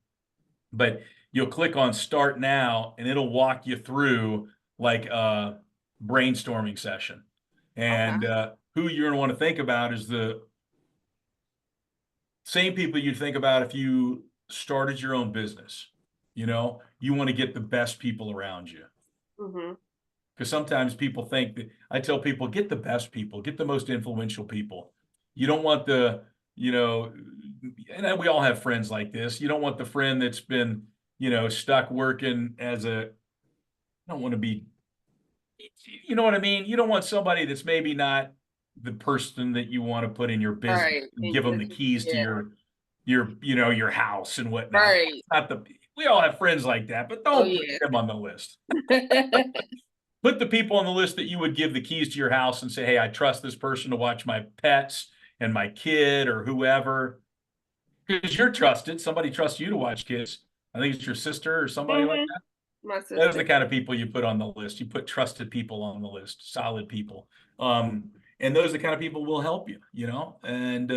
But you'll click on start now, and it'll walk you through like a brainstorming session. And who you're going to want to think about is the same people you'd think about if you started your own business. You want to get the best people around you. Because sometimes people think that, I tell people, get the best people, get the most influential people. You don't want and we all have friends like this. You don't want the friend that's been, stuck working I don't want to be, you know what I mean? You don't want somebody that's maybe not the person that you want to put in your business, Right. and give them the keys to your house and whatnot. Right. We all have friends like that, but don't put yeah. them on the list. Put the people on the list that you would give the keys to your house and say, hey, I trust this person to watch my pets and my kid or whoever. Because you're trusted. Somebody trusts you to watch kids. I think it's your sister or somebody like that. My sister. Those are the kind of people you put on the list. You put trusted people on the list, solid people. And those are the kind of people will help you, And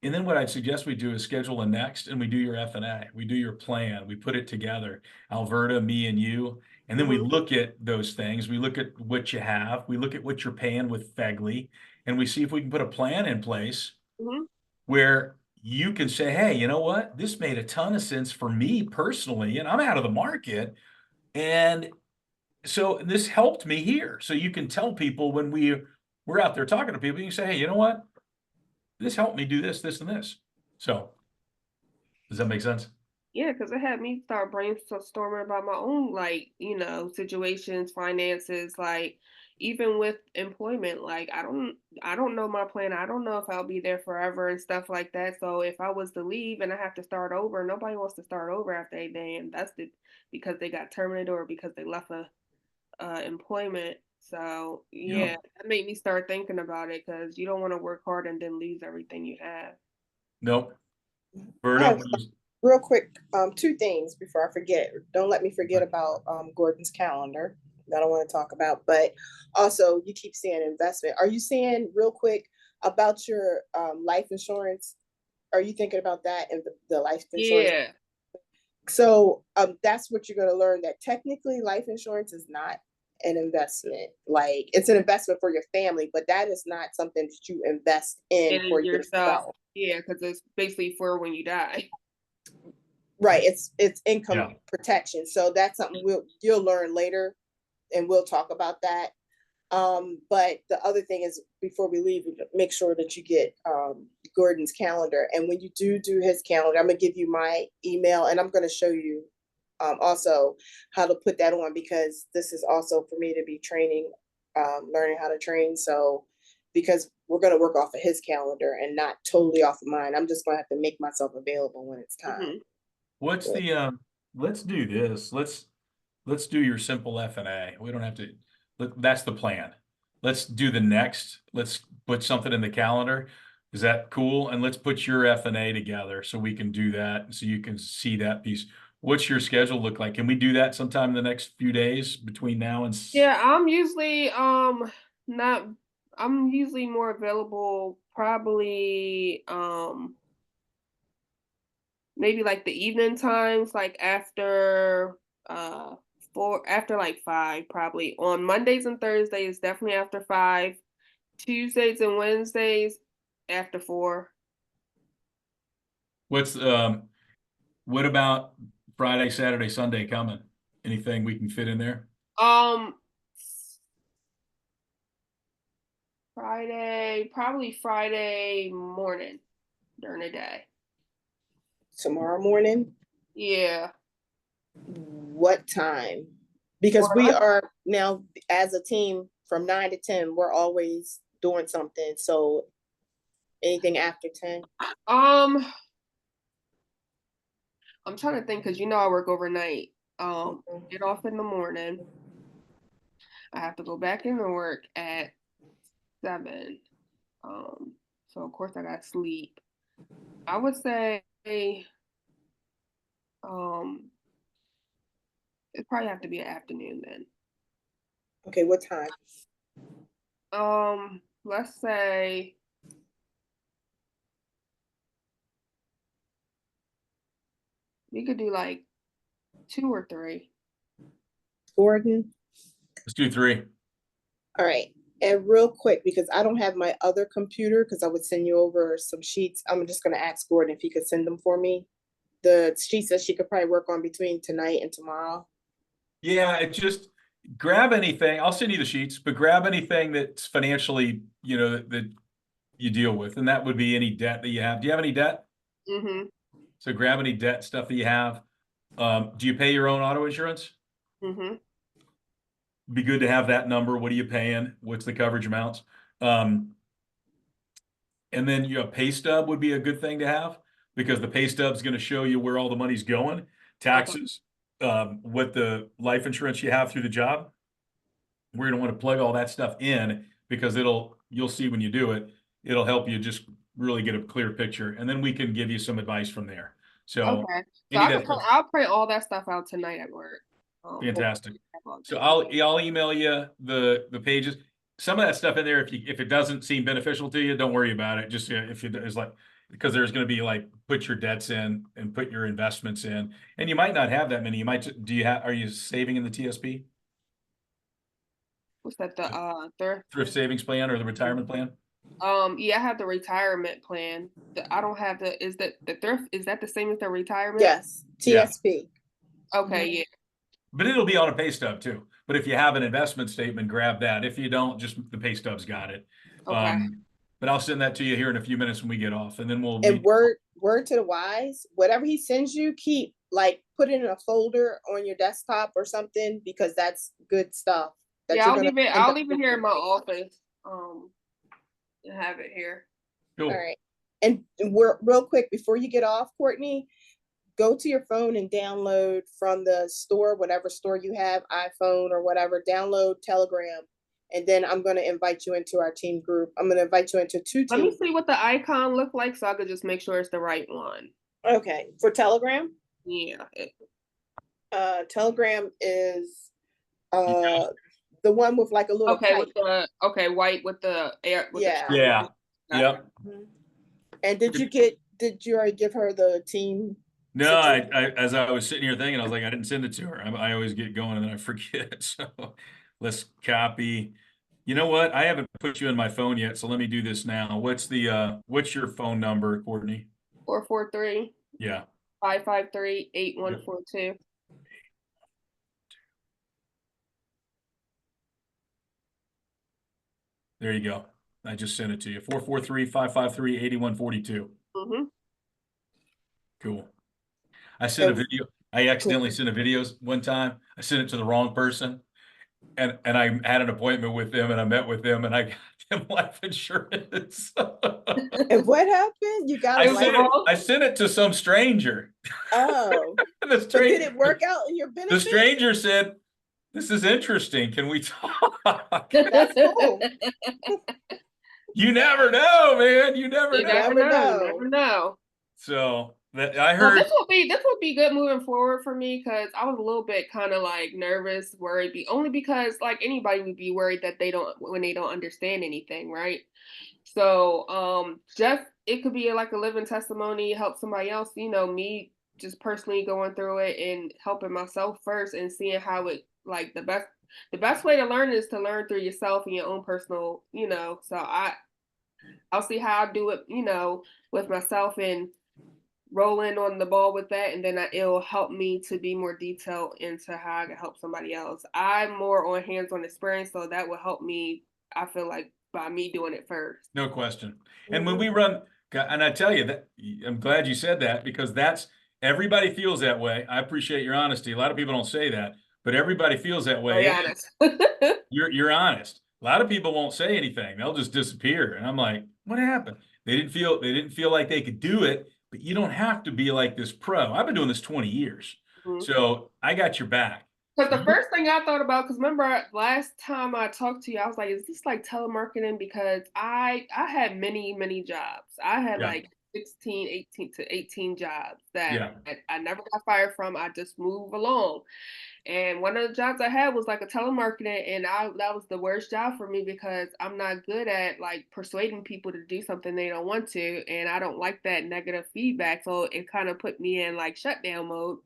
And then what I'd suggest we do is schedule a next and we do your F&A, we do your plan, we put it together, Alberta, me and you. And then we look at those things. We look at what you have. We look at what you're paying with Fegley, and we see if we can put a plan in place Mhm. where you can say, hey, you know what? This made a ton of sense for me personally, and I'm out of the market. And so this helped me here. So you can tell people when we're out there talking to people, you can say, hey, you know what? This helped me do this, this, and this. So does that make sense? Yeah, because it had me start brainstorming about my own, like, situations, finances, like even with employment, like I don't know my plan. I don't know if I'll be there forever and stuff like that. So if I was to leave and I have to start over, nobody wants to start over after a day and because they got terminated or because they left a employment. So Yeah. yeah, that made me start thinking about it because you don't want to work hard and then lose everything you have. Nope. I Berta, have real quick, two things before I forget. Don't let me forget about Gordon's calendar that I want to talk about. But also, you keep saying investment. Are you saying real quick about your life insurance? Are you thinking about that and the life insurance? Yeah. So that's what you're going to learn, that technically life insurance is not an investment. Like, it's an investment for your family, but that is not something that you invest in And for yourself. yourself. Yeah, because it's basically for when you die. Right. It's income Yeah. protection. So that's something you'll learn later, and we'll talk about that. But the other thing is, before we leave, make sure that you get Gordon's calendar. And when you do his calendar, I'm gonna give you my email, and I'm gonna show you also how to put that on, because this is also for me to be training, learning how to train. So because we're gonna work off of his calendar and not totally off of mine, I'm just gonna have to make myself available when it's time. Mhm. what's the let's do this. Let's do your simple F&A. We don't have to, that's the plan. Let's do the next. Let's put something in the calendar. Is that cool? And let's put your F&A together so we can do that, so you can see that piece. What's your schedule look like? Can we do that sometime in the next few days between now and Yeah, I'm usually not I'm usually more available probably maybe like the evening times, like after after like 5 probably. On Mondays and Thursdays definitely after 5. Tuesdays and Wednesdays after 4. what's what about Friday, Saturday, Sunday coming? Anything we can fit in there? Um probably Friday morning during the day. Tomorrow morning, Yeah. what time? Because we are now, as a team, from 9 to 10, we're always doing something. So anything after 10? Um, I'm trying to think because I work overnight. Get off in the morning. I have to go back into work at 7. So of course I got sleep. I would say um it probably have to be an afternoon then. Okay, what time? Let's say we could do like 2 or 3. Gordon? Let's do 3. All right. And real quick, because I don't have my other computer, because I would send you over some sheets. I'm just going to ask Gordon if he could send them for me. The sheets that she could probably work on between tonight and tomorrow. Yeah, it just grab anything. I'll send you the sheets, but grab anything that's financially, that you deal with. And that would be any debt that you have. Do you have any debt? Mm-hmm. So grab any debt stuff that you have. Do you pay your own auto insurance? Mm-hmm. Be good to have that number. What are you paying? What's the coverage amounts? And then your pay stub would be a good thing to have, because the pay stub is going to show you where all the money's going, taxes, what the life insurance you have through the job. We're going to want to plug all that stuff in, because you'll see when you do it, it'll help you just really get a clear picture. And then we can give you some advice from there. So Okay. So any of that stuff, I'll print all that stuff out tonight at work. fantastic. hopefully So I'll email you the pages. some of that stuff in there, if it doesn't seem beneficial to you, don't worry about it. Just if it is like, because there's going to be like, put your debts in and put your investments in, and you might not have that many. You might, are you saving in the TSP? What's that? The Thrift savings plan or the retirement plan? Yeah, I have the retirement plan. I don't have is that the thrift, is that the same as the retirement? Yes, Yeah. TSP. Okay, yeah. But it'll be on a pay stub too. But if you have an investment statement, grab that. If you don't, just the pay stub's got it. Okay. But I'll send that to you here in a few minutes when we get off, and then we'll And meet. word to the wise, whatever he sends you, put it in a folder on your desktop or something, because that's good stuff. that Yeah, you're I'll gonna leave it. end I'll up leave it here in my office. And have it here. Cool. All right. And we're real quick before you get off, Courtney, go to your phone and download from the store, whatever store you have, iPhone or whatever, download Telegram. And then I'm going to invite you into our team group. I'm going to invite you into two Let me teams. see what the icon look like so I could just make sure it's the right one. Okay. For Telegram, Yeah. Telegram is the one with like a little Okay, pipe. with the white with the air. With Yeah. The Yeah. Yep. And did you already give her the team? No, I as I was sitting here thinking, I was like, I didn't send it to her. I always get going and then I forget. So let's copy. You know what? I haven't put you in my phone yet, so let me do this now. What's your phone number, Courtney? 443 Yeah. 553 8142. There you go. I just sent it to you. 443-553-8142. Mm-hmm. Cool. I sent a video. I accidentally sent a video one time. I sent it to the wrong person. And I had an appointment with them and I met with them and I got them life insurance. And what happened? You got I sent it to some stranger. Oh, The but did it work out in your benefit? The stranger said, "This is interesting. Can we talk?" That's cool. You never know, man. You never You know. never know. So that I Well, heard. this would be good moving forward for me, because I was a little bit kind of like nervous, worried, only because like anybody would be worried that when they don't understand anything, right? So just it could be like a living testimony, help somebody else, me just personally going through it and helping myself first and seeing how it, like, the best way to learn is to learn through yourself and your own personal, so I'll see how I do it, with myself and rolling on the ball with that, and then it'll help me to be more detailed into how I can help somebody else. I'm more on hands-on experience, so that will help me, I feel like, by me doing it first. No question. And when we run, and I tell you that, I'm glad you said that, because everybody feels that way. I appreciate your honesty. A lot of people don't say that, but everybody feels that way. Be honest. You're honest. A lot of people won't say anything. They'll just disappear. And I'm like, what happened? They didn't feel like they could do it, but you don't have to be like this pro. I've been doing this 20 years. Mm-hmm. So I got your back. Because the first thing I thought about, because remember last time I talked to you, I was like, is this like telemarketing? Because I had many jobs. I had like 18 jobs that I never got fired from. I just moved along. And one of the jobs I had was like a telemarketing, and that was the worst job for me, because I'm not good at like persuading people to do something they don't want to, and I don't like that negative feedback. So it kind of put me in like shutdown mode,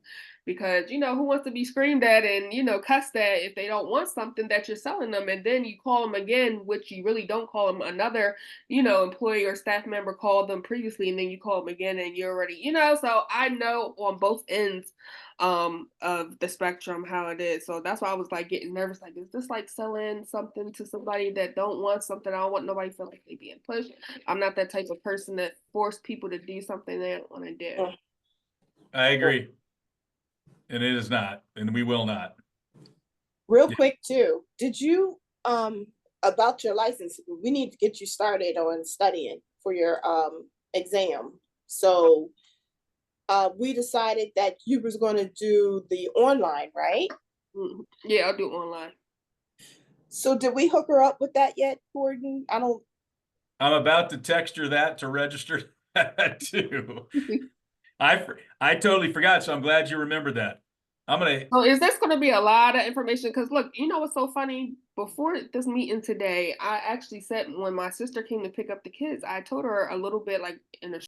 because who wants to be screamed at and cussed at if they don't want something that you're selling them, and then you call them again, which you really don't call them. Another employee or staff member called them previously, and then you call them again, and you're already so I know on both ends of the spectrum how it is. So that's why I was like getting nervous, like, is this like selling something to somebody that don't want something? I don't want nobody feel like they being pushed. I'm not that type of person that force people to do something they don't want to do. I agree. And it is not, and we will not. Real quick too, did you about your license, we need to get you started on studying for your exam. So we decided that you was going to do the online, right? Mm-hmm. Yeah, I'll do it online. So did we hook her up with that yet, Gordon? I'm about to text her that to register that too. I totally forgot, so I'm glad you remembered that. So is this going to be a lot of information? Because look, what's so funny? before this meeting today, I actually said when my sister came to pick up the kids, I told her a little bit like in a